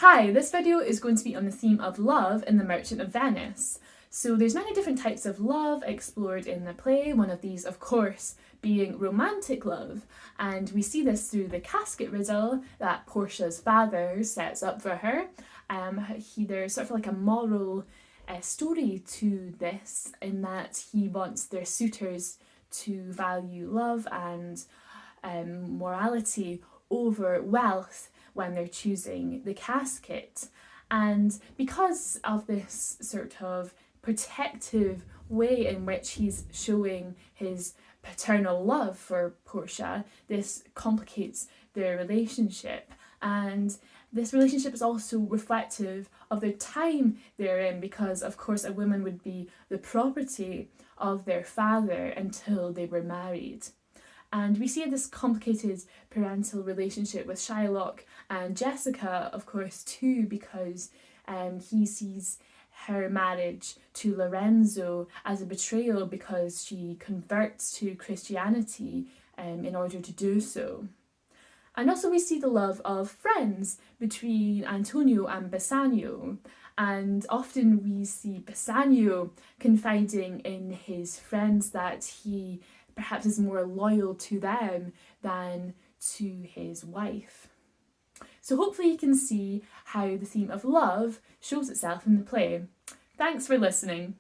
Hi, this video is going to be on the theme of love in The Merchant of Venice. So there's many different types of love explored in the play, one of these of course being romantic love, and we see this through the casket riddle that Portia's father sets up for her. There's sort of like a moral story to this, in that he wants their suitors to value love and morality over wealth when they're choosing the casket. And because of this sort of protective way in which he's showing his paternal love for Portia, this complicates their relationship. And this relationship is also reflective of the time they're in, because of course a woman would be the property of their father until they were married. And we see this complicated parental relationship with Shylock and Jessica, of course, too, because he sees her marriage to Lorenzo as a betrayal because she converts to Christianity in order to do so. And also we see the love of friends between Antonio and Bassanio. And often we see Bassanio confiding in his friends that he perhaps is more loyal to them than to his wife. So hopefully you can see how the theme of love shows itself in the play. Thanks for listening.